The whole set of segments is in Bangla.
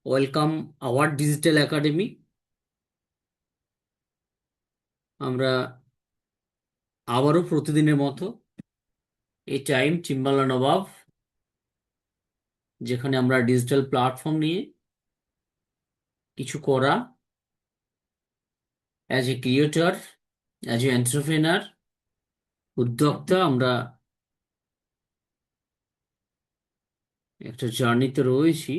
Welcome hour digital academy. আমরা আবারও প্রতিদিনের মতো এই টাইম চিম্বালা নবাব, যেখানে আমরা ডিজিটাল প্ল্যাটফর্ম নিয়ে কিছু করা as a creator, as a entrepreneur, উদ্যোক্তা, আমরা একটা জার্নিতে রয়েছি।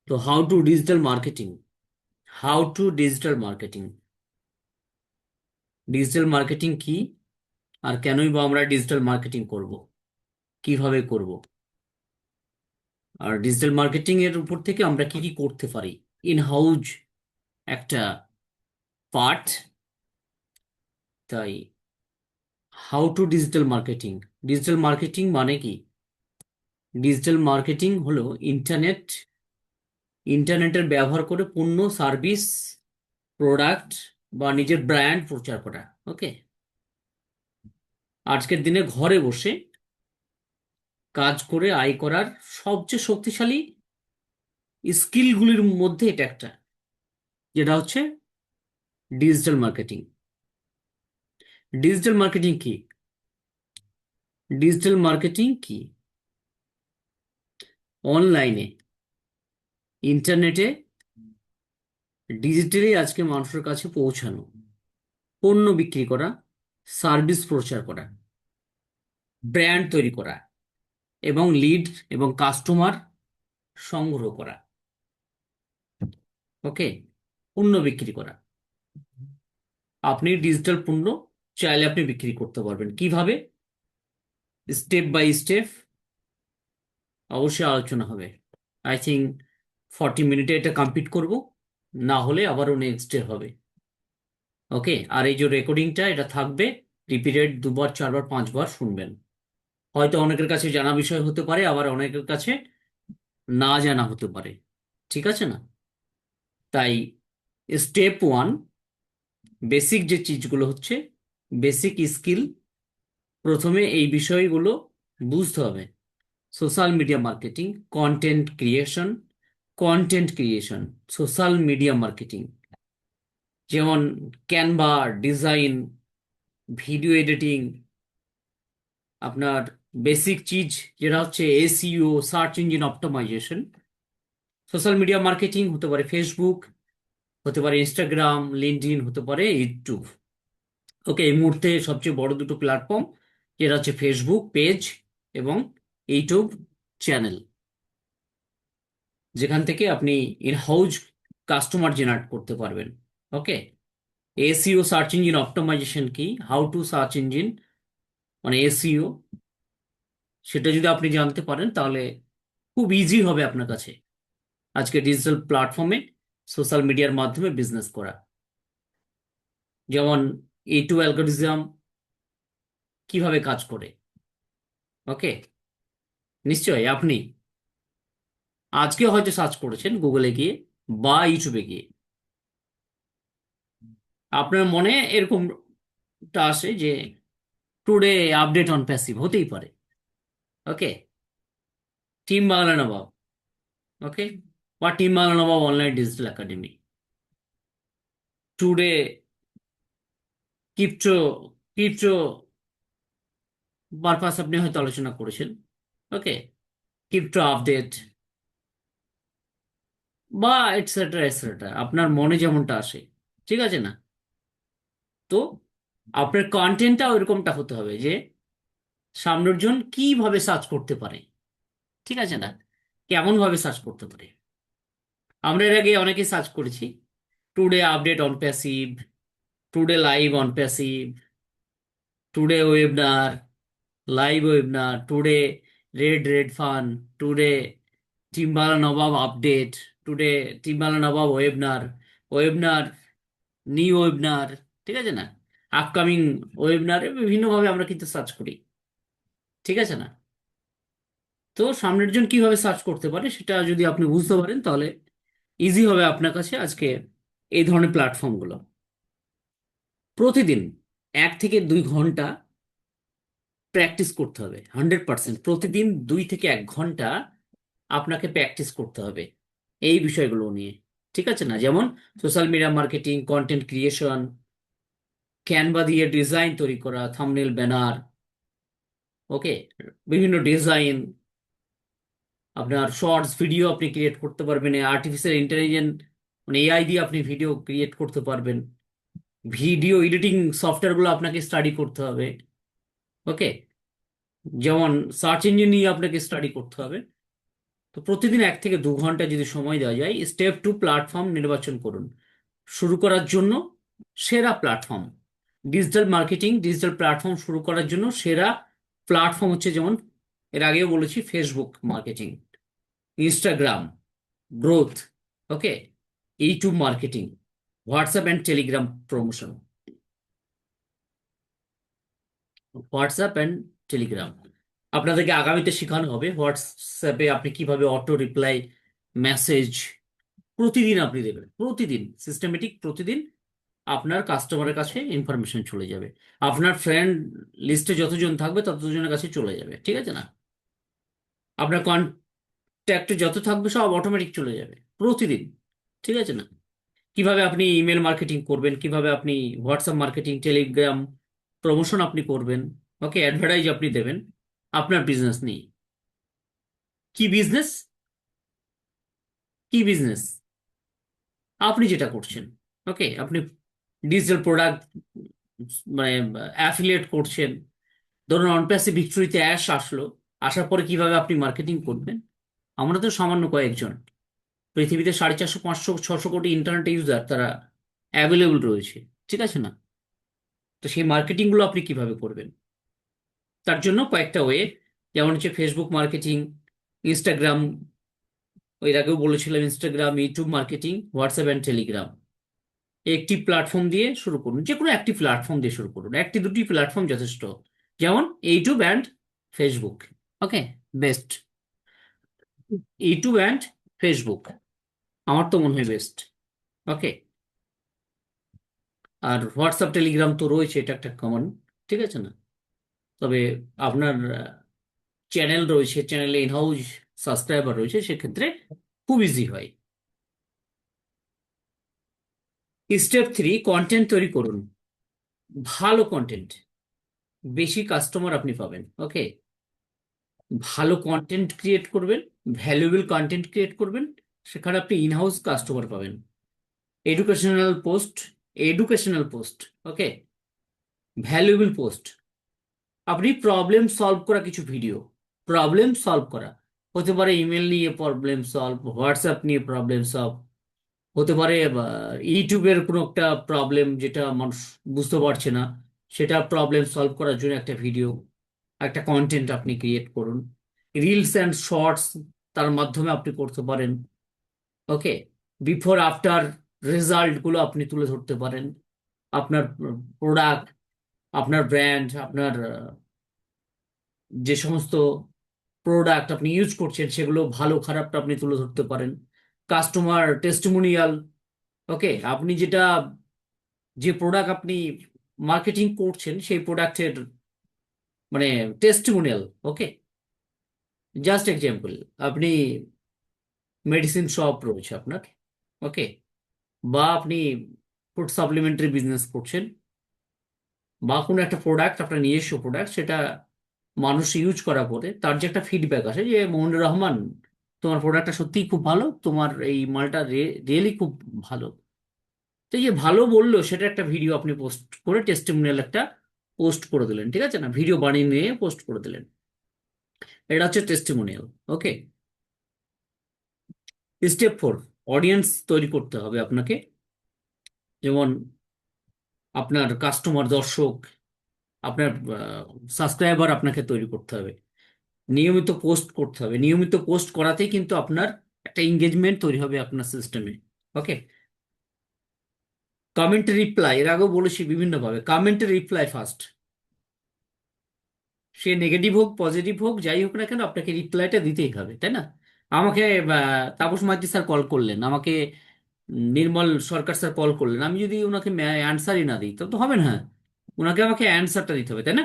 তো how to digital marketing digital marketing কি, আর কেনই বা আমরা ডিজিটাল মার্কেটিং করব, কিভাবে করব, আর ডিজিটাল মার্কেটিং এর উপর থেকে আমরা কি কি করতে পারি, ইন হাউজ একটা পার্ট। তাই হাউ টু ডিজিটাল মার্কেটিং মানে কি? ডিজিটাল মার্কেটিং হলো ইন্টারনেটের ব্যবহার করে পণ্য, সার্ভিস, প্রোডাক্ট বা নিজের ব্র্যান্ড প্রচার করা। ওকে, আজকের দিনে ঘরে বসে কাজ করে আয় করার সবচেয়ে শক্তিশালী স্কিলগুলির মধ্যে এটা একটা, যেটা হচ্ছে ডিজিটাল মার্কেটিং। ডিজিটাল মার্কেটিং কি? ডিজিটাল মার্কেটিং কি? অনলাইনে, ইন্টারনেটে, ডিজিটালি আজকে মানুষের কাছে পৌঁছানো, পণ্য বিক্রি করা, সার্ভিস প্রচার করা, ব্র্যান্ড তৈরি করা, এবং লিড এবং কাস্টমার সংগ্রহ করা। ওকে, পণ্য বিক্রি করা। আপনি ডিজিটাল পণ্য চাইলে আপনি বিক্রি করতে পারবেন কিভাবে, স্টেপ বাই স্টেপ অবশ্যই আলোচনা হবে। আই থিঙ্ক 40 মিনিটে এটা কমপ্লিট করব, না হলে আবারও নেক্সট ডে হবে। ওকে, আর এই যে রেকর্ডিংটা এটা থাকবে, রিপিটেড 2বার 4বার 5বার শুনবেন। হয়তো অনেকের কাছে জানা বিষয় হতে পারে, আবার অনেকের কাছে না জানা হতে পারে। ঠিক আছে না? তাই স্টেপ 1, বেসিক যে চিজগুলো হচ্ছে, বেসিক স্কিল, প্রথমে এই বিষয়গুলো বুঝতে হবে। Social media marketing, content creation, social media marketing, যেমন ক্যানভা, ডিজাইন, ভিডিও এডিটিং, আপনার বেসিক চিজ যেটা হচ্ছে SEO, search engine optimization. Social media marketing হতে পারে ফেসবুক, হতে পারে ইনস্টাগ্রাম, লিঙ্কডইন, হতে পারে ইউটিউব। ওকে, এই মুহূর্তে সবচেয়ে বড় দুটো প্ল্যাটফর্ম যেটা হচ্ছে ফেসবুক পেজ এবং ইউটিউব চ্যানেল, যেখান থেকে আপনি ইন হাউজ কাস্টমার জেনারেট করতে পারবেন। ওকে, এসইও সার্চ ইঞ্জিন অপটিমাইজেশন কি, হাউ টু সার্চ ইঞ্জিন মানে এসইও, সেটা যদি আপনি জানতে পারেন তাহলে খুব ইজি হবে আপনার কাছে আজকে ডিজিটাল প্ল্যাটফর্মে সোশ্যাল মিডিয়ার মাধ্যমে বিজনেস করা। যেমন A2 অ্যালগোরিদম কিভাবে কাজ করে। ওকে, নিশ্চয়ই আপনি আজকে হয়তো সার্চ করেছেন গুগলে গিয়ে বা ইউটিউবে গিয়ে, আপনার মনে এরকমটা আসে যে টুডে আপডেট অন প্যাসিভ হতেই পারে। ওকে, টিম বাংলা নবাব। ওকে, বা team Bangla Nawab online digital academy, today crypto crypto purpose আপনি হয়তো আলোচনা করেছেন। ওকে, ক্রিপ্টো আপডেট বা এটসেট্রা এটসেট্রা, আপনার মনে যেমনটা আসে। ঠিক আছে না? তো আপনার কন্টেন্টটা ওইরকমটা হতে হবে যে সামনের জন কিভাবে সার্চ করতে পারে। ঠিক আছে না? কেমন ভাবে সার্চ করতে পারে। আমরা এর আগে অনেকে সার্চ করেছি today update on passive, today live on passive, today webinar, live webinar, today red red fun, today টিম্বালা নবাব আপডেট, টুডে টিম্বালা Nawab webinar, webinar, new webinar. ঠিক আছে না? আপকামিং ওয়েবিনারে বিভিন্নভাবে আমরা কিন্তু সার্চ করি। ঠিক আছে না? তো সামনের জন কিভাবে সার্চ করতে পারে সেটা যদি আপনি বুঝতে পারেন তাহলে ইজি হবে আপনার কাছে আজকে এই ধরনের প্ল্যাটফর্মগুলো। প্রতিদিন 1 থেকে 2 ঘন্টা প্র্যাকটিস করতে হবে 100%। প্রতিদিন 2 থেকে 1 ঘন্টা আপনাকে প্র্যাকটিস করতে হবে এই বিষয়গুলো নিয়ে। ঠিক আছে না? যেমন social media marketing, content creation, Canva দিয়ে ডিজাইন তৈরি করা, থাম্বনেল, ব্যানার, ওকে, বিভিন্ন ডিজাইন, আপনার শর্টস ভিডিও আপনি ক্রিয়েট করতে পারবেন। আর্টিফিশিয়াল ইন্টেলিজেন্স মানে এআই দিয়ে আপনি ভিডিও ক্রিয়েট করতে পারবেন। ভিডিও এডিটিং সফটওয়্যারগুলো আপনাকে স্টাডি করতে হবে। ওকে, যেমন সার্চ ইঞ্জিন নিয়ে আপনাকে স্টাডি করতে হবে। তো প্রতিদিন 1 থেকে 2 ঘন্টা যদি সময় দেওয়া যায়, স্টেপ 2, প্ল্যাটফর্ম নির্বাচন করুন। শুরু করার জন্য সেরা platform, digital marketing, digital platform শুরু করার জন্য সেরা প্ল্যাটফর্ম হচ্ছে, যেমন এর আগেও বলেছি, Facebook marketing, Instagram growth, okay, YouTube marketing, WhatsApp and Telegram promotion. WhatsApp and Telegram আপনাদেরকে আগামীতে শেখানো হবে। হোয়াটসঅ্যাপে আপনি কিভাবে অটো রিপ্লাই মেসেজ প্রতিদিন আপনি দেবেন, প্রতিদিন সিস্টেমেটিক, প্রতিদিন আপনার কাস্টমারের কাছে ইনফরমেশন চলে যাবে। আপনার ফ্রেন্ড লিস্টে যতজন থাকবে ততজনের কাছে চলে যাবে। ঠিক আছে না? আপনার কন্ট্যাক্টে যত থাকবে সব অটোমেটিক চলে যাবে প্রতিদিন। ঠিক আছে না? কিভাবে আপনি ইমেল মার্কেটিং করবেন, কিভাবে আপনি হোয়াটসঅ্যাপ মার্কেটিং, টেলিগ্রাম প্রমোশন আপনি করবেন, ওকে, অ্যাডভার্টাইজ আপনি দেবেন আপনার বিজনেস নিয়ে। কি বিজনেস? কি বিজনেস? আপনি যেটা করছেন, ওকে, আপনি ডিজিটাল প্রোডাক্ট মানে অ্যাফিলিয়েট করছেন। ধরুন অনপ্যাসি ভিক্টোরিতে আসলো, আসার পরে কিভাবে আপনি মার্কেটিং করবেন। আমরা তো সামান্য কয়েকজন, পৃথিবীতে 450, 500, 600 কোটি ইন্টারনেট ইউজার তারা অ্যাভেলেবল রয়েছে। ঠিক আছে না? তো সেই মার্কেটিং গুলো আপনি কিভাবে করবেন? তার জন্য কয়েকটা ওয়ে, যেমন হচ্ছে ফেসবুক মার্কেটিং, ইনস্টাগ্রাম, এর আগেও বলেছিলাম, Instagram, YouTube marketing, WhatsApp and Telegram. একটি প্ল্যাটফর্ম দিয়ে শুরু করুন, যে কোনো একটি প্ল্যাটফর্ম দিয়ে শুরু করুন, 1-2টি প্ল্যাটফর্ম যথেষ্ট, যেমন YouTube and Facebook. Okay, best. YouTube and Facebook আমার তো মনে হয় বেস্ট। ওকে, আর হোয়াটসঅ্যাপ টেলিগ্রাম তো রয়েছে, এটা একটা কমন। ঠিক আছে না? তবে আপনার চ্যানেল রয়েছে, চ্যানেলে ইনহাউস সাবস্ক্রাইবার রয়েছে, সেক্ষেত্রে খুব ইজি হয়। স্টেপ 3, কন্টেন্ট তৈরি করুন। ভালো কন্টেন্ট, বেশি কাস্টমার আপনি পাবেন। ওকে, ভালো কন্টেন্ট ক্রিয়েট করবেন, ভ্যালুয়েবল কন্টেন্ট ক্রিয়েট করবেন, সেখানে আপনি ইনহাউস কাস্টমার পাবেন। এডুকেশনাল পোস্ট, এডুকেশনাল পোস্ট, ওকে, ভ্যালুয়েবল পোস্ট। আপনি প্রবলেম সলভ করা কিছু ভিডিও, প্রবলেম সলভ করা, হতে পারে ইমেল নিয়ে প্রবলেম সলভ, হোয়াটসঅ্যাপ নিয়ে প্রবলেম সলভ, হতে পারে ইউটিউবের কোনো একটা প্রবলেম যেটা মানুষ বুঝতে পারছে না, সেটা প্রবলেম সলভ করার জন্য একটা ভিডিও, একটা কন্টেন্ট আপনি ক্রিয়েট করুন। রিলস অ্যান্ড শর্টস তার মাধ্যমে আপনি করতে পারেন। ওকে, বিফোর আফটার রেজাল্ট গুলো আপনি তুলে ধরতে পারেন। আপনার প্রোডাক্ট, আপনার ব্র্যান্ড, আপনার যে সমস্ত প্রোডাক্ট আপনি ইউজ করছেন সেগুলো ভালো খারাপটা আপনি তুলে ধরতে পারেন। কাস্টমার টেস্টিমোনিয়াল, ওকে, আপনি যেটা, যে প্রোডাক্ট আপনি মার্কেটিং করছেন সেই প্রোডাক্টের মানে টেস্টিমোনিয়াল। ওকে, জাস্ট এক্সাম্পল, আপনি মেডিসিন শপ রয়েছে আপনার, ওকে, বা আপনি ফুড সাপ্লিমেন্টারি বিজনেস করছেন, বা কোনো একটা প্রোডাক্ট, আপনার নিজস্ব প্রোডাক্ট, সেটা মানুষ ইউজ করার পরে তার যে একটা ফিডব্যাক আসে যে মনির রহমান, তোমার প্রোডাক্টটা সত্যিই খুব ভালো, তোমার এই মালটা রিয়েলি খুব ভালো। তো এই যে ভালো বললো, সেটা একটা ভিডিও আপনি পোস্ট করে টেস্টিমোনিয়াল একটা পোস্ট করে দিলেন। ঠিক আছে না? ভিডিও বানিয়ে নিয়ে পোস্ট করে দিলেন, এটা হচ্ছে টেস্টিমোনিয়াল। ওকে, স্টেপ 4, অডিয়েন্স তৈরি করতে হবে আপনাকে। যেমন আপনার কাস্টমার, দর্শক, আপনার সাবস্ক্রাইবার আপনাকে তৈরি করতে হবে। নিয়মিত পোস্ট করতে হবে, নিয়মিত পোস্ট করাতেই কিন্তু আপনার একটা এঙ্গেজমেন্ট তৈরি হবে আপনার সিস্টেমে। ওকে, কমেন্ট রিপ্লাই, এর আগেও বলেছি বিভিন্নভাবে, কমেন্টের রিপ্লাই ফার্স্ট। সে নেগেটিভ হোক পজিটিভ হোক যাই হোক না কেন, আপনাকে রিপ্লাইটা দিতেই হবে, তাই না? আমাকে তাপস মাইতি স্যার কল করলেন, আমাকে নির্মল সরকার স্যার কল করলেন, আমি যদি ওনাকে অ্যান্সারই না দিই তবে তো হবে না। ওনাকে আমাকে অ্যান্সারটা দিতে হবে, তাই না?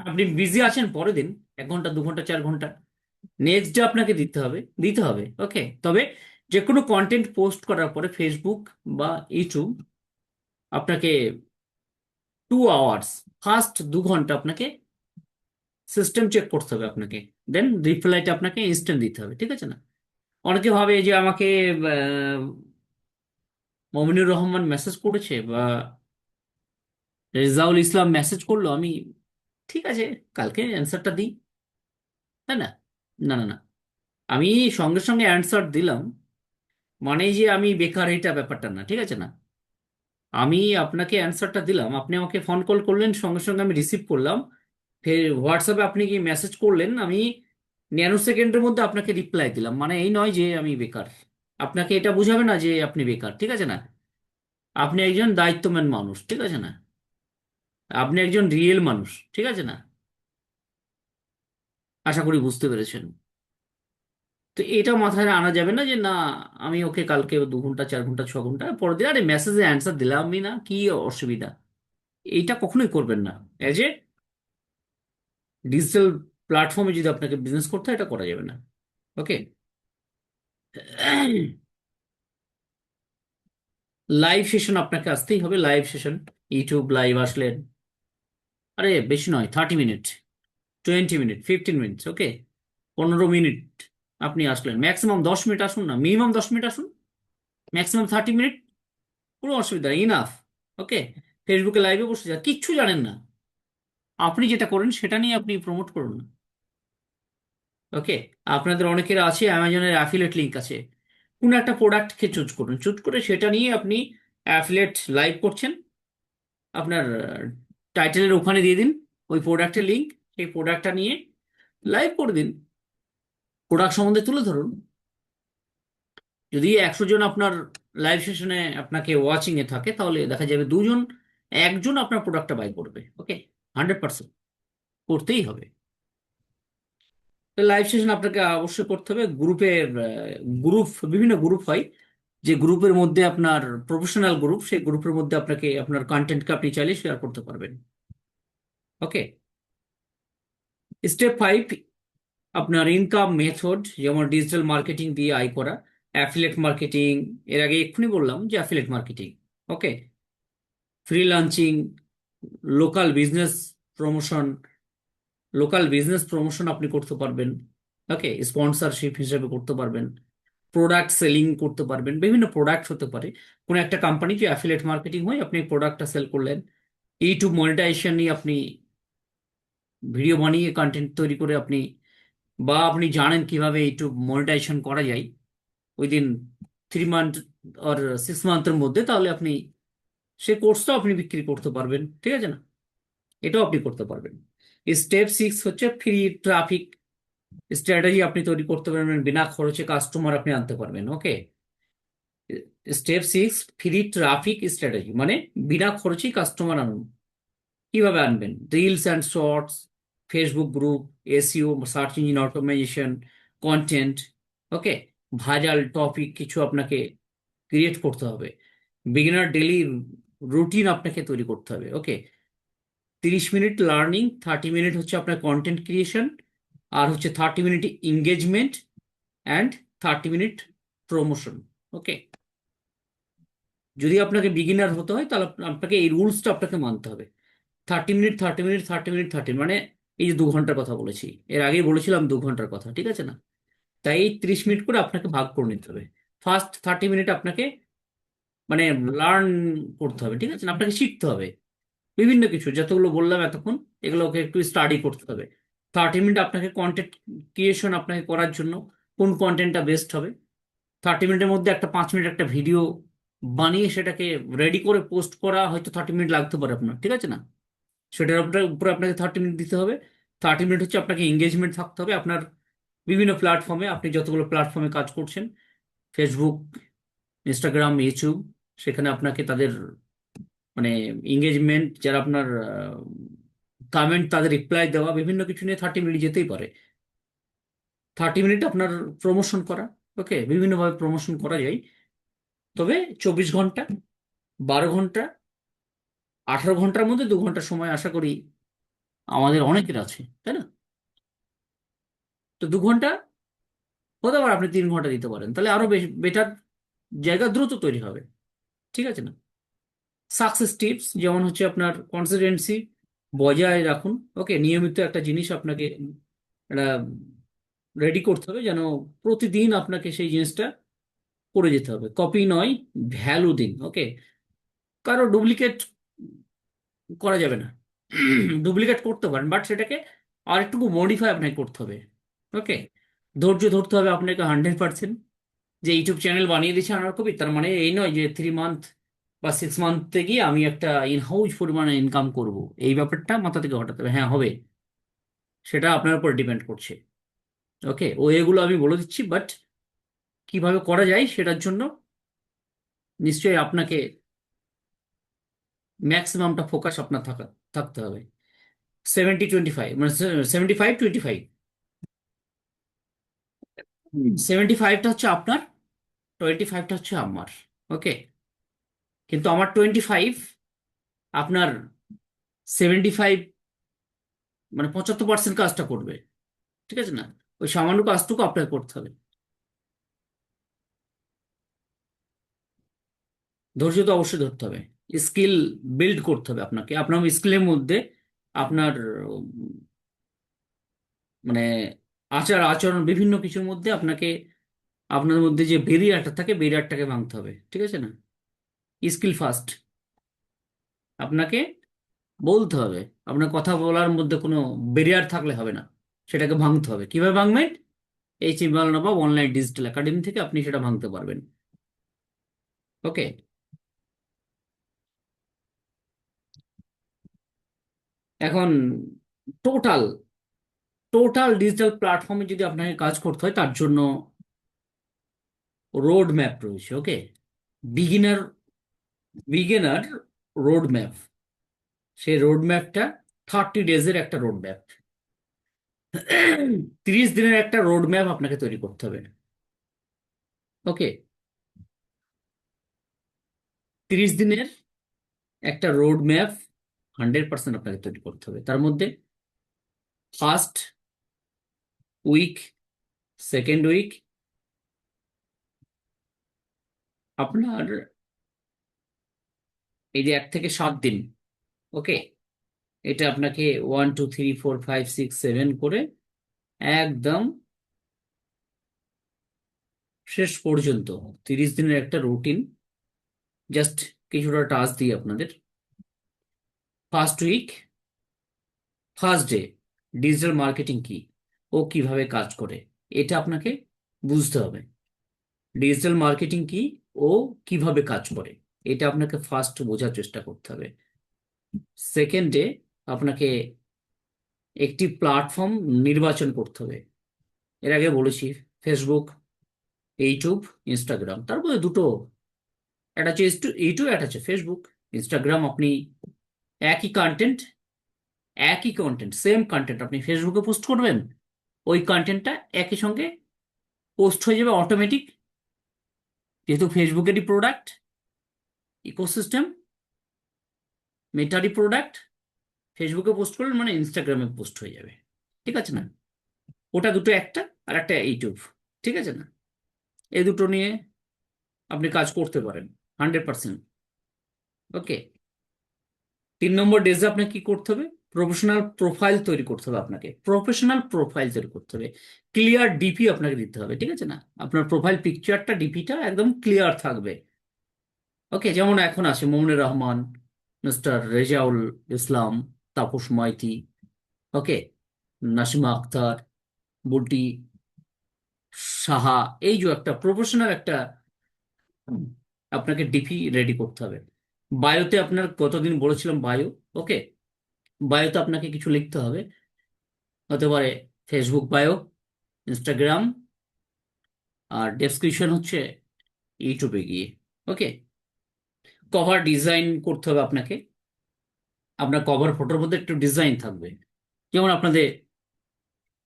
আপনি বিজি আছেন পরে দিন, 1 ঘন্টা 2 ঘন্টা 4 ঘন্টা, নেক্সট ডে আপনাকে দিতে হবে ওকে। তবে যে কোনো কন্টেন্ট পোস্ট করার পরে ফেসবুক বা ইউটিউব আপনাকে 2 আওয়ার্স, ফার্স্ট 2 ঘন্টা আপনাকে সিস্টেম চেক করতে হবে আপনাকে, দেন রিপ্লাইটা আপনাকে ইনস্ট্যান্ট দিতে হবে, ঠিক আছে না? অনেকে ভাবে যে আমাকে আহ, মমিনুর রহমান মেসেজ করেছে বা রেজাউল ইসলাম মেসেজ করলো, আমি ঠিক আছে কালকে অ্যান্সারটা দিই, তাই না? না না না, আমি সঙ্গে সঙ্গে অ্যান্সার দিলাম মানে যে আমি বেকার, এটা ব্যাপারটা না, ঠিক আছে না? আমি আপনাকে অ্যান্সারটা দিলাম, আপনি আমাকে ফোন কল করলেন, সঙ্গে সঙ্গে আমি রিসিভ করলাম, ফের হোয়াটসঅ্যাপে আপনি কি মেসেজ করলেন, আমি 90 সেকেন্ডের মধ্যে আপনাকে রিপ্লাই দিলাম, মানে এই নয় যে আমি বেকার। আপনাকে এটা বোঝাবে না যে আপনি বেকার, ঠিক আছে না? আপনি একজন দায়িত্ববান মানুষ, ঠিক আছে না? আপনি একজন রিয়েল মানুষ, ঠিক আছে না? আশা করি বুঝতে পেরেছেন। তো এটা মাথায় আনা যাবে না যে না আমি ওকে কালকে 2 ঘন্টা 4 ঘন্টা 6 ঘন্টা পরে দিন, আরে মেসেজে অ্যান্সার দিলামই না, কি অসুবিধা? এইটা কখনোই করবেন না। এজ এ ডিজিটাল প্ল্যাটফর্মে যদি আপনাকে বিজনেস করতে হয় এটা করা যাবে না, ওকে। লাইভ সেশন আপনাকে আসতেই হবে, লাইভ সেশন, ইউটিউব লাইভ আসলেন, আরে বেশি নয়, 30 মিনিট, 20 মিনিট, 15 মিনিট, ওকে, 15 মিনিট আপনি আসলেন, ম্যাক্সিমাম 10 মিনিট আসুন না, মিনিমাম 10 মিনিট আসুন, ম্যাক্সিমাম 30 মিনিট, কোনো অসুবিধা নেই, ইনাফ, ওকে। ফেসবুকে লাইভে বসে যা, কিচ্ছু জানেন না, আপনি যেটা করেন সেটা নিয়ে আপনি প্রমোট করুন, ওকে। আপনাদের অনেকের আছে অ্যামাজনের অ্যাফিলেট লিংক আছে, কোনো একটা প্রোডাক্টকে চুজ করুন, চুজ করে সেটা নিয়ে আপনি অ্যাফিলেট লাইভ করছেন, আপনার টাইটেলের ওখানে দিয়ে দিন ওই প্রোডাক্টের লিংক, সেই প্রোডাক্টটা নিয়ে লাইভ করে দিন, প্রোডাক্ট সম্বন্ধে তুলে ধরুন। যদি 100 জন আপনার লাইভ সেশনে আপনাকে ওয়াচিং এ থাকে, তাহলে দেখা যাবে দুজন, একজন আপনার প্রোডাক্টটা বাই করবে, ওকে। 100% করতেই হবে। লাইভ সেশন আপনাকে অবশ্যই করতে হবে গ্রুপে, গ্রুপ, বিভিন্ন গ্রুপ হয়, যে গ্রুপের মধ্যে আপনার প্রফেশনাল গ্রুপ, সেই গ্রুপের মধ্যে আপনাকে আপনার কন্টেন্টকে আপনি চাইলে শেয়ার করতে পারবেন, ওকে। স্টেপ 5, আপনার ইনকাম মেথড, যেমন ডিজিটাল মার্কেটিং দিয়ে আয় করা, অ্যাফিলিয়েট মার্কেটিং, এর আগে এক্ষুনি বললাম যে affiliate marketing, okay, freelancing, local business promotion, local business promotion আপনি করতে পারবেন, ওকে, স্পন্সরশিপ হিসেবে করতে পারবেন, প্রোডাক্ট সেলিং করতে পারবেন, বিভিন্ন প্রোডাক্ট হতে পারে, কোনো একটা কোম্পানি যে অ্যাফিলিয়েট মার্কেটিং হয়, আপনি প্রোডাক্টটা সেল করলেন, ইউটিউব মনিটাইজেশন নিয়ে আপনি ভিডিও বানিয়ে কন্টেন্ট তৈরি করে আপনি, বা আপনি জানেন কিভাবে ইউটিউব মনিটাইজেশন করা যায় উইদিন 3 মান্থ আর 6 মান্থের মধ্যে, তাহলে আপনি সেই কোর্সটাও আপনি বিক্রি করতে পারবেন, ঠিক আছে না? এটাও আপনি করতে পারবেন। স্টেপ 6 হচ্ছে ফ্রি ট্রাফিক স্ট্র্যাটেজি আপনি তৈরি করতে পারবেন, বিনা খরচে কাস্টমার আপনি আনতে পারবেন, okay. Step 6, free traffic strategy মানে বিনা খরচেই কাস্টমার আনুন। কিভাবে আনবেন? Reels and shorts, Facebook group, SEO, search engine optimization, content, okay, viral topic কিছু আপনাকে ক্রিয়েট করতে হবে, বিগিনার ডেলি রুটিন আপনাকে তৈরি করতে হবে, ওকে। 30 মিনিট লার্নিং, 30 মিনিট হচ্ছে আপনার কন্টেন্ট ক্রিয়েশন, আর হচ্ছে 30 minute engagement, and 30 minute promotion, okay. যদি আপনাকে বিগিনার হতে হয় তাহলে আপনাকে এই রুলসটা আপনাকে মানতে হবে, 30 মিনিট 30 মিনিট 30 মিনিট 30, মানে এই যে 2 ঘন্টার কথা বলেছি, এর আগেই বলেছিলাম 2 ঘন্টার কথা, ঠিক আছে না? তাই এই 30 মিনিট করে আপনাকে ভাগ করে নিতে হবে। ফার্স্ট 30 মিনিট আপনাকে মানে লার্ন করতে হবে, ঠিক আছে না? আপনাকে শিখতে হবে বিভিন্ন কিছু, যতগুলো বললাম এতক্ষণ, এগুলোকে একটু স্টাডি করতে হবে। 30 মিনিট আপনাকে কন্টেন্ট ক্রিয়েশন আপনাকে করার জন্য কোন কন্টেন্টটা বেস্ট হবে, 30 মিনিটের মধ্যে একটা 5 মিনিট একটা ভিডিও বানিয়ে সেটাকে রেডি করে পোস্ট করা, হয়তো 30 মিনিট লাগতে পারে আপনার, ঠিক আছে না? সেটার উপরে আপনাকে 30 মিনিট দিতে হবে। 30 মিনিট হচ্ছে আপনাকে এঙ্গেজমেন্ট থাকতে হবে আপনার বিভিন্ন প্ল্যাটফর্মে, আপনি যতগুলো প্ল্যাটফর্মে কাজ করছেন, ফেসবুক, ইনস্টাগ্রাম, ইউটিউব, সেখানে আপনাকে তাদের মানে এঙ্গেজমেন্ট, যারা আপনার কমেন্ট, তাদের রিপ্লাই দেওয়া, বিভিন্ন কিছু নিয়ে 30 মিনিট যেতেই পারে। 30 মিনিট আপনার প্রমোশন করা, ওকে, বিভিন্নভাবে প্রমোশন করা যায়। তবে 24 ঘন্টা, 12 ঘন্টা, 18 ঘন্টার মধ্যে 2 ঘন্টা সময় আশা করি আমাদের অনেকের আছে, তাই না? তো 2 ঘন্টা হতে পারে আপনি 3 ঘন্টা দিতে পারেন, তাহলে আরো বেশি বেটার জায়গা দ্রুত তৈরি হবে। ঠিক আছে না? সাকসেস টিপস যেমন হচ্ছে আপনার কনসিস্টেন্সি বজায় রাখুন। ওকে, নিয়মিত একটা জিনিস আপনাকে একটা রেডি করতে হবে, যেন প্রতিদিন আপনাকে সেই জিনিসটা করে যেতে হবে। কপি নয়, ভ্যালু দিন। ওকে, কারো ডুপ্লিকেট করা যাবে না। ডুপ্লিকেট করতে পারেন, বাট সেটাকে আর একটু মডিফাই আপনাকে করতে হবে। ওকে, ধৈর্য ধরতে হবে আপনাকে 100%। যে ইউটিউব চ্যানেল বানিয়ে দিয়েছে আনার কবি, তার মানে এই নয় যে 3 মান্থ বা 6 মান্থে গিয়ে আমি একটা ইনহাউজ পরিমাণে ইনকাম করব। এই ব্যাপারটা মাথা থেকে হটাতে হবে। হ্যাঁ, হবে, সেটা আপনার উপর ডিপেন্ড করছে। ওকে, ও এগুলো আমি বলে দিচ্ছি, বাট কিভাবে করা যায় সেটার জন্য নিশ্চয়ই আপনাকে ম্যাক্সিমামটা ফোকাস আপনার থাকতে হবে। 70-25, মানে 75-25। 75টা হচ্ছে আপনার, 25টা হচ্ছে আমার। ওকে, কিন্তু আমার 25 আপনার 75, মানে 75% কাজটা করবে। ঠিক আছে না? ওই সামান্য কাজটুকু আপনাকে করতে হবে। ধৈর্য তো অবশ্যই ধরতে হবে। স্কিল বিল্ড করতে হবে আপনাকে। আপনার স্কিলের মধ্যে আপনার উম, মানে আচার আচরণ বিভিন্ন কিছুর মধ্যে আপনাকে, আপনার মধ্যে যে ব্যারিয়ারটা থাকে ব্যারিয়ারটাকে ভাঙতে হবে। ঠিক আছে না? Skill first. আপনাকে বলতে হবে। আপনার কথা বলার মধ্যে কোনো ব্যারিয়ার থাকলে হবে না, সেটাকে ভাঙতে হবে। কিভাবে ভাঙবেন? এই চিন্তাভাবনা বা অনলাইন ডিজিটাল একাডেমি থেকে আপনি সেটা ভাঙতে পারবেন। ওকে, এখন টোটাল টোটাল ডিজিটাল প্ল্যাটফর্মে যদি আপনাকে কাজ করতে হয়, তার জন্য রোড ম্যাপ রয়েছে। ওকে, বিগিনার বিগিনার রোড ম্যাপ। সেই রোড ম্যাপটা 30 ডেজের একটা রোড ম্যাপ। 30 দিনের একটা রোড ম্যাপ আপনাকে তৈরি করতে হবে। ওকে, 30 দিনের একটা রোড ম্যাপ 100% আপনাকে তৈরি করতে হবে। তার মধ্যে ফার্স্ট উইক, সেকেন্ড উইক আপনার এই যে 1 থেকে 7 দিন। ওকে, এটা আপনাকে 1 2 3 4 5 6 7 করে একদম শেষ পর্যন্ত 30 দিনের একটা রুটিন। জাস্ট কিছুটা টাস্ক দিই আপনাদের। First week, first day, digital marketing কি ও কিভাবে কাজ করে এটা আপনাকে বুঝতে হবে। ডিজিটাল মার্কেটিং কি ও কিভাবে কাজ করে এটা আপনাকে ফার্স্ট বোঝার চেষ্টা করতে হবে। সেকেন্ড ডে, আপনাকে একটি প্ল্যাটফর্ম নির্বাচন করতে হবে। এর আগে বলেছি, ফেসবুক, ইউটিউব, ইনস্টাগ্রাম। তার মধ্যে দুটো, একটা হচ্ছে ইউটিউব, একটা হচ্ছে ফেসবুক। ইনস্টাগ্রাম আপনি একই কন্টেন্ট, একই কন্টেন্ট, সেম কন্টেন্ট আপনি ফেসবুকে পোস্ট করবেন, ওই কন্টেন্টটা একই সঙ্গে পোস্ট হয়ে যাবে অটোমেটিক। যেহেতু ফেসবুকেরই প্রোডাক্ট, ইকোসিস্টেম, মেটারি প্রোডাক্ট, ফেসবুকে পোস্ট করলেন মানে ইনস্টাগ্রামে পোস্ট হয়ে যাবে। ঠিক আছে না? ওটা দুটো একটা, আর একটা ইউটিউব। ঠিক আছে না? এই দুটো নিয়ে আপনি কাজ করতে পারেন 100%। ওকে, 3 নম্বর ডেজে আপনাকে কি করতে হবে? প্রফেশনাল প্রোফাইল তৈরি করতে হবে। আপনাকে প্রফেশনাল প্রোফাইল তৈরি করতে হবে। ক্লিয়ার ডিপি আপনাকে দিতে হবে। ঠিক আছে না? আপনার প্রোফাইল পিকচারটা, ডিপিটা একদম ক্লিয়ার থাকবে। ওকে, যেমন এখন আছে মমিনুর রহমান, মিস্টার রেজাউল ইসলাম, তাপস মাইতি। ওকে, নাসিমা আক্তার, বুলটি সাহা। এই যে একটা প্রফেশনাল একটা আপনাকে ডিপি রেডি করতে হবে। বায়োতে আপনার কতদিন বলেছিলাম বায়ো। ওকে, বায়োতে আপনাকে কিছু লিখতে হবে। হতে পারে ফেসবুক বায়ো, ইনস্টাগ্রাম, আর ডেসক্রিপশন হচ্ছে ইউটিউবে গিয়ে। ওকে, কভার ডিজাইন করতে হবে আপনাকে। আপনার কভার ফটোর মধ্যে একটু ডিজাইন থাকবে। যেমন আপনাদের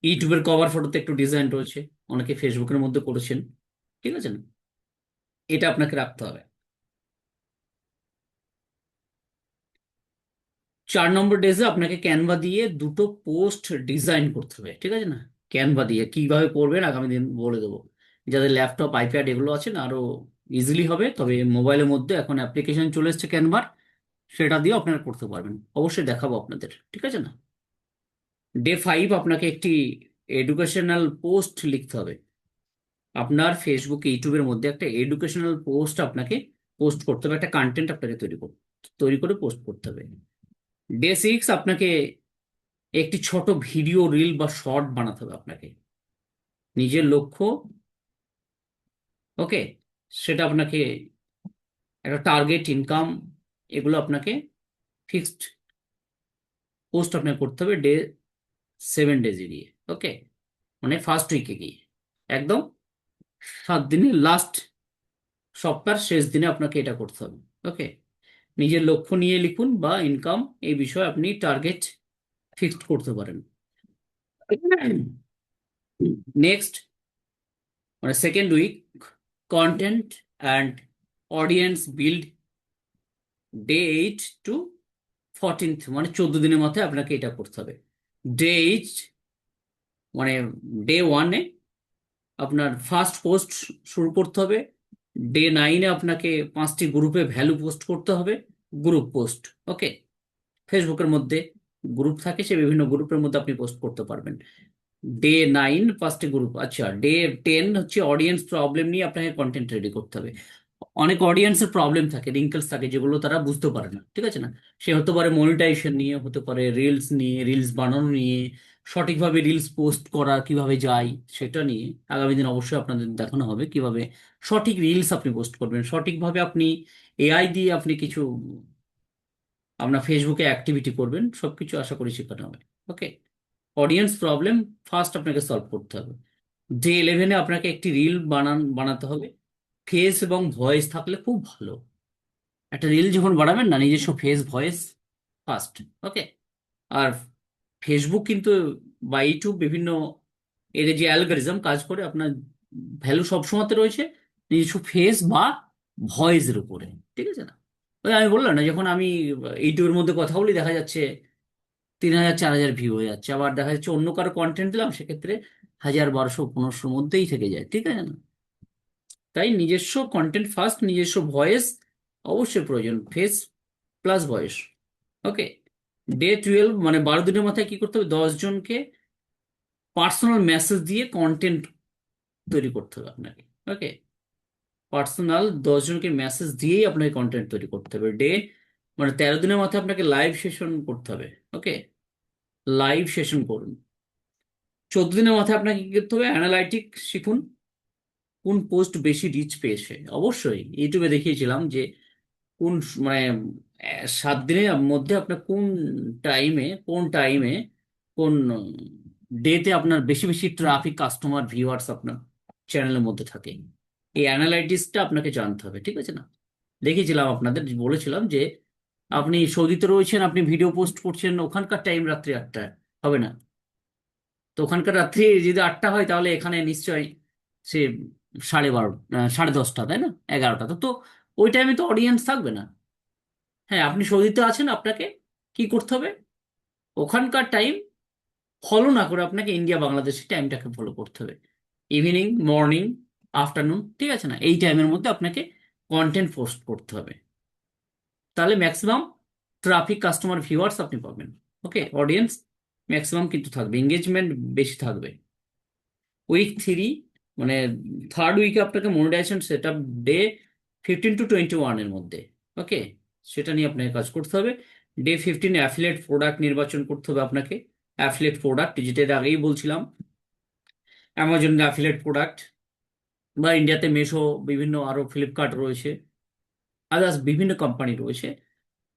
ইউটিউবের কভার ফটোতে একটু ডিজাইন রয়েছে, অনেকে ফেসবুকের মধ্যে করেছেন। ঠিক আছে না? এটা আপনাকে রাখতে হবে। 4 নম্বর ডেজে আপনাকে ক্যানভা দিয়ে দুটো পোস্ট ডিজাইন করতে হবে, ঠিক আছে না? ক্যানভা দিয়ে কিভাবে করবেন আগামী দিন বলে দেবো। যাদের ল্যাপটপ আইপ্যাড এগুলো আছে না, আরো ইজিলি হবে। তবে মোবাইলের মধ্যে এখন অ্যাপ্লিকেশন চলে এসেছে ক্যানভার, সেটা দিয়েও আপনারা করতে পারবেন। অবশ্যই দেখাবো আপনাদের, ঠিক আছে না? ডে 5 আপনাকে একটি এডুকেশনাল পোস্ট লিখতে হবে। আপনার ফেসবুক ইউটিউবের মধ্যে একটা এডুকেশনাল পোস্ট আপনাকে পোস্ট করতে হবে, একটা কন্টেন্ট আপনাকে তৈরি করে পোস্ট করতে হবে। ডে 6 আপনাকে একটি ছোট ভিডিও রিল বা শর্ট বানাতে হবে আপনাকে। নিজের লক্ষ্য, ওকে, সেটা আপনাকে একটা টার্গেট ইনকাম, এগুলো আপনাকে ফিক্সড পোস্ট আপনাকে করতে হবে ডে 7 ডেজে গিয়ে, ওকে, মানে ফার্স্ট উইকে গিয়ে, একদম 7 দিনের লাস্ট সপ্তাহের শেষ দিনে আপনাকে এটা করতে হবে, ওকে। নিজের লক্ষ্য নিয়ে লিখুন বা ইনকাম, এই বিষয়ে আপনি টার্গেট ফিক্সড করতে পারেন। নেক্সট, মানে second week, content and audience build day 8 to 14, মানে 14 দিনের মাথায় আপনাকে এটা করতে হবে। ডে 8 মানে ডে 1-এ আপনার ফার্স্ট পোস্ট শুরু করতে হবে। ডে 9-এ আপনাকে 5টি গ্রুপে ভ্যালু পোস্ট করতে হবে, গ্রুপ পোস্ট, ওকে। ফেসবুকের মধ্যে গ্রুপ থাকে, সে বিভিন্ন গ্রুপের মধ্যে আপনি পোস্ট করতে পারবেন। ডে 9 5টি গ্রুপ, আচ্ছা। ডে 10 হচ্ছে অডিয়েন্স প্রবলেম নিয়ে আপনাকে কন্টেন্ট রেডি করতে হবে। অনেক অডিয়েন্সের প্রবলেম থাকে, রিঙ্কেলস থাকে, যেগুলো তারা বুঝতে পারে না, ঠিক আছে না? সে হতে পারে মনিটাইজেশন নিয়ে, হতে পারে রিলস নিয়ে, রিলস বানানো নিয়ে, সঠিকভাবে রিলস পোস্ট করা কিভাবে যায় সেটা নিয়ে। আগামী দিন অবশ্যই আপনাদের দেখানো হবে কিভাবে সঠিক রিলস আপনি পোস্ট করবেন, সঠিকভাবে আপনি এআই দিয়ে আপনি কিছু আপনার ফেসবুকে অ্যাক্টিভিটি করবেন, সবকিছু আশা করি শেখানো হবে, ওকে। অডিয়েন্স প্রবলেম ফার্স্ট আপনাকে সলভ করতে হবে। ডে 11-এ আপনাকে একটি রিল বানাতে হবে। ফেস এবং ভয়েস থাকলে খুব ভালো। একটা রিল যখন বানাবেন না, নিজস্ব ফেস ভয়েস ফার্স্ট, ওকে। আর ফেসবুক কিন্তু বা ইউটিউব বিভিন্ন এর যে অ্যালগোরিজম কাজ করে, আপনার ভ্যালু সবসময়তে রয়েছে নিজস্ব ফেস বা ভয়েসের উপরে, ঠিক আছে না? ওই আমি বললাম না, যখন আমি ইউটিউবের মধ্যে কথা বলি দেখা যাচ্ছে 3,000 4,000 ভিউ হয়ে যাচ্ছে, আবার দেখা যাচ্ছে অন্য কারো কন্টেন্ট দিলাম সেক্ষেত্রে 1,000 1,200 1,500-র মধ্যেই থেকে যায়, ঠিক আছে না? তাই নিজস্ব কন্টেন্ট ফার্স্ট, নিজস্ব ভয়েস অবশ্যই প্রয়োজন, ফেস প্লাস ভয়েস, ওকে। ডে 12 মানে 12 দিনের মাথায় কি করতে হবে, 10 জনকে পার্সোনাল মেসেজ দিয়ে কন্টেন্ট তৈরি করতে হবে আপনাকে, ওকে। পার্সোনাল 10 জনকে মেসেজ দিয়েই আপনাকে কন্টেন্ট তৈরি করতে হবে। মানে 13 দিনের মাথায় আপনাকে লাইভ সেশন করতে হবে, ওকে। লাইভ সেশন করুন। 14 দিনের মাথায় আপনাকে কি করতে হবে, অ্যানালাইটিক শিখুন, কোন পোস্ট বেশি রিচ পেয়েছে। অবশ্যই ইউটিউবে দেখিয়েছিলাম যে কোন মানে 7 দিনের মধ্যে আপনার কোন টাইমে কোন ডেতে আপনার বেশি বেশি ট্রাফিক, কাস্টমার, ভিউয়ার্স আপনার চ্যানেলের মধ্যে থাকে। এই অ্যানালাইটিক্সটা আপনাকে জানতে হবে, ঠিক আছে না? দেখিয়েছিলাম আপনাদের, বলেছিলাম যে আপনি সৌদিতে রয়েছেন, আপনি ভিডিও পোস্ট করছেন, ওখানকার টাইম রাত্রি 8টা হবে না। তো ওখানকার রাত্রি যদি 8টা হয় তাহলে এখানে নিশ্চয়ই সে 12:30, 10:30, তাই না? 11টা, তো তো ওই টাইমে তো অডিয়েন্স থাকবে না। হ্যাঁ, আপনি সৌদিতে আছেন, আপনাকে কি করতে হবে, ওখানকার টাইম ফলো না করে আপনাকে ইন্ডিয়া বাংলাদেশের টাইমটাকে ফলো করতে হবে। ইভিনিং, মর্নিং, আফটারনুন, ঠিক আছে না? এই টাইমের মধ্যে আপনাকে কন্টেন্ট পোস্ট করতে হবে। তাহলে ম্যাক্সিমাম ট্রাফিক, কাস্টমার, ভিউয়ার্স আপনি পাবেন, ওকে। অডিয়েন্স ম্যাক্সিমাম কিন্তু থাকবে, এঙ্গেজমেন্ট বেশি থাকবে। উইক 3 মানে থার্ড উইকে আপনাকে monetization set up day 15 to 21-এর মধ্যে, ওকে। সেটা নিয়ে আপনাকে কাজ করতে হবে। ডে 15 অ্যাফিলিয়েট প্রোডাক্ট নির্বাচন করতে হবে আপনাকে। অ্যাফিলিয়েট প্রোডাক্ট, যেটা এর আগেই বলছিলাম, অ্যামাজনের অ্যাফিলিয়েট প্রোডাক্ট, বা ইন্ডিয়াতে মেশো, বিভিন্ন আরো ফ্লিপকার্ট রয়েছে, আদার্স বিভিন্ন কোম্পানি রয়েছে।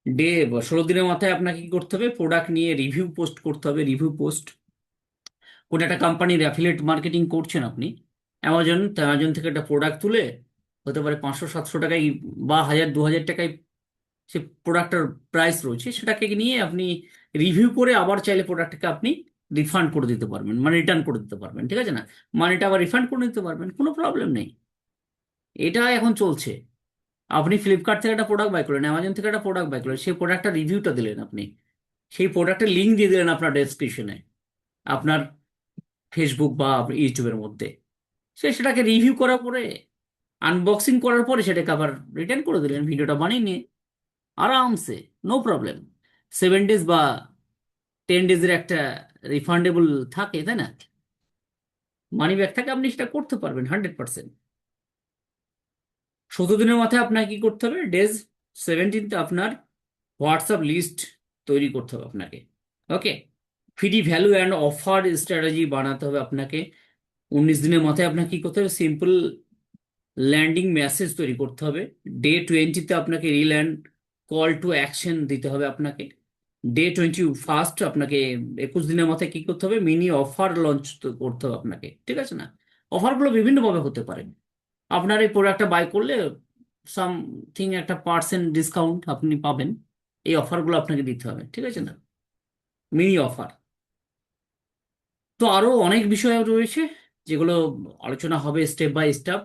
ডে 16 দিনের মাথায় আপনাকে কি করতে হবে, প্রোডাক্ট নিয়ে রিভিউ পোস্ট করতে হবে, রিভিউ পোস্ট। কোন একটা কোম্পানির অ্যাফিলিয়েট মার্কেটিং করছেন আপনি, অ্যামাজন থেকে একটা প্রোডাক্ট তুলে, হতে পারে 500 700 টাকায় বা 1,000 2,000 টাকায় সে প্রোডাক্টের প্রাইস রয়েছে, সেটাকে নিয়ে আপনি রিভিউ করে আবার চাইলে প্রোডাক্টটাকে আপনি রিফান্ড করে দিতে পারবেন, মানে রিটার্ন করে দিতে পারবেন, ঠিক আছে না? মানিটা আবার রিফান্ড করে দিতে পারবেন, কোনো প্রবলেম নেই। এটা এখন চলছে। আপনি ফ্লিপকার্ট থেকে একটা প্রোডাক্ট বাই করলেন, অ্যামাজন থেকে একটা প্রোডাক্ট বাই করলেন, সেই প্রোডাক্টটা রিভিউটা দিলেন আপনি, সেই প্রোডাক্টের লিঙ্ক দিয়ে দিলেন আপনার ডেসক্রিপশনে, আপনার ফেসবুক বা ইউটিউবের মধ্যে। সে সেটাকে রিভিউ করার পরে, আনবক্সিং করার পরে সেটাকে আবার রিটার্ন করে দিলেন ভিডিওটা বানিয়ে নিয়ে, আরামসে, নো প্রবলেম। 7 ডেজ বা 10 ডেজের একটা রিফান্ডেবল থাকে, তাই না? মানি ব্যাক থাকে, আপনি সেটা করতে পারবেন 100%। 17 দিনের মাথায় আপনাকে কি করতে হবে? ডেজ 17তে আপনার হোয়াটসঅ্যাপ লিস্ট তৈরি করতে হবে আপনাকে। Okay. Free value and offer strategy বানাতে হবে আপনাকে। 19 দিনের মাথায় আপনাকে কি করতে হবে? সিম্পল ল্যান্ডিং মেসেজ তৈরি করতে হবে। ডে 20তে আপনাকে রিল্যান্ড কল টু অ্যাকশন দিতে হবে আপনাকে। ডে 21 আপনাকে 21 দিনের মাথায় কি করতে হবে? মিনি অফার লঞ্চ করতে হবে আপনাকে, ঠিক আছে না? অফারগুলো বিভিন্নভাবে হতে পারে। আপনার এই প্রোডাক্টটা বাই করলে সামথিং একটা পার্সেন্ট ডিসকাউন্ট আপনি পাবেন। এই অফারগুলো আপনাকে দিতে হবে, ঠিক আছে না? Mini offer. তো আরো অনেক বিষয় রয়েছে যেগুলো আলোচনা হবে স্টেপ বাই স্টেপ।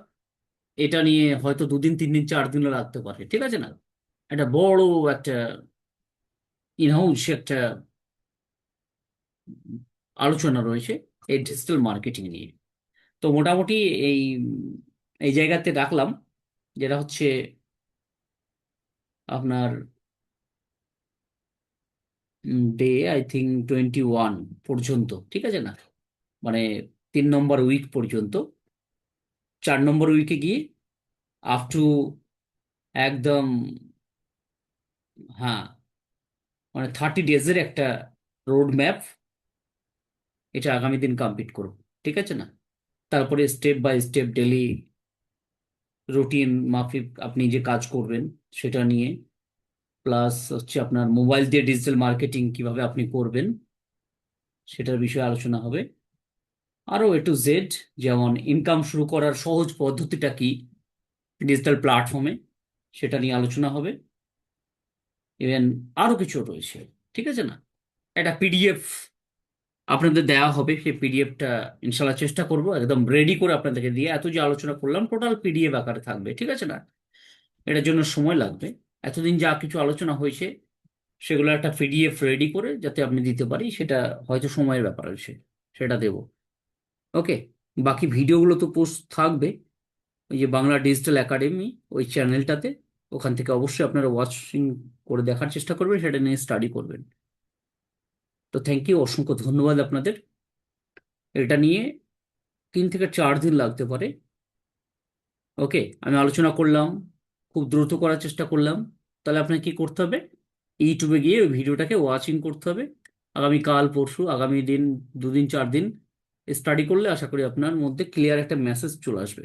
এটা নিয়ে হয়তো 2 দিন 3 দিন 4 দিনও লাগতে পারে, ঠিক আছে না? একটা বড় একটা ইনহাউস একটা আলোচনা রয়েছে এই ডিজিটাল মার্কেটিং নিয়ে। তো মোটামুটি এই এই জায়গাতে রাখলাম, যেটা হচ্ছে আপনার ডে আই থিঙ্ক 21 পর্যন্ত, ঠিক আছে না? মানে 3 নম্বর উইক পর্যন্ত। 4 নম্বর উইকে গিয়ে আপ টু একদম, হ্যাঁ, মানে 30 ডেজের একটা রোড ম্যাপ, এটা আগামী দিন কমপ্লিট করব, ঠিক আছে না? তারপরে step by step daily routine মাফিক আপনি যে কাজ করবেন সেটা নিয়ে, প্লাস হচ্ছে আপনার মোবাইল দিয়ে ডিজিটাল মার্কেটিং কিভাবে আপনি করবেন সেটার বিষয়ে আলোচনা হবে। আরও A to Z, যেমন ইনকাম শুরু করার সহজ পদ্ধতিটা কি ডিজিটাল প্ল্যাটফর্মে, সেটা নিয়ে আলোচনা হবে। ইভেন আরো কিছু রয়েছে, ঠিক আছে না? একটা পিডিএফ আপনাদের দেওয়া হবে, সেই পিডিএফটা ইনশাল্লাহ চেষ্টা করব একদম রেডি করে আপনাদেরকে দিয়ে, এত যে আলোচনা করলাম টোটাল পিডিএফ আকারে থাকবে, ঠিক আছে না? এটার জন্য সময় লাগবে। এতদিন যা কিছু আলোচনা হয়েছে সেগুলো একটা পিডিএফ রেডি করে যাতে আপনি দিতে পারি, সেটা হয়তো সময়ের ব্যাপার আছে, সেটা দেব। ওকে। বাকি ভিডিওগুলো তো পোস্ট থাকবে ওই যে বাংলা ডিজিটাল একাডেমি, ওই চ্যানেলটাতে। ওখান থেকে অবশ্যই আপনারা ওয়াচিং করে দেখার চেষ্টা করবেন, সেটা নিয়ে স্টাডি করবেন। তো থ্যাংক ইউ, অসংখ্য ধন্যবাদ আপনাদের। এটা নিয়ে 3 থেকে 4 দিন লাগতে পারে। ওকে। আমি আলোচনা করলাম, খুব দ্রুত করার চেষ্টা করলাম। তাহলে আপনাকে কি করতে হবে? ইউটিউবে গিয়ে ওই ভিডিওটাকে ওয়াচিং করতে হবে। আগামী কাল পরশু, আগামী দিন 2 দিন 4 দিন স্টাডি করলে আশা করি আপনার মধ্যে ক্লিয়ার একটা মেসেজ চলে আসবে।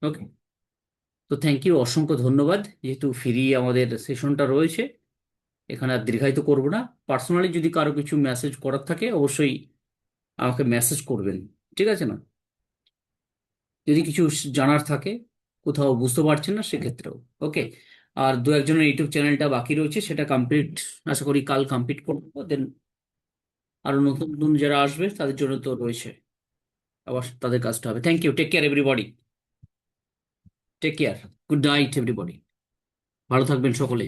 ওকে। তো থ্যাংক ইউ, অসংখ্য ধন্যবাদ। যেহেতু ফ্রি আমাদের সেশনটা রয়েছে, এখানে আর দীর্ঘায়িত করব না। পার্সোনালি যদি কারো কিছু মেসেজ করার থাকে অবশ্যই আমাকে মেসেজ করবেন, ঠিক আছে না? যদি কিছু জানার থাকে, কোথাও বুঝতে পারছেন না, সেক্ষেত্রেও। ওকে। আর দু একজনের ইউটিউব চ্যানেলটা বাকি রয়েছে, সেটা কমপ্লিট আশা করি কাল কমপ্লিট করবো। দেন আরো নতুন নতুন যারা আসবে তাদের জন্য তো রয়েছে, আবার তাদের কাজটা হবে। Thank you, take care everybody. Take care. Good night everybody. ভালো থাকবেন সকলে।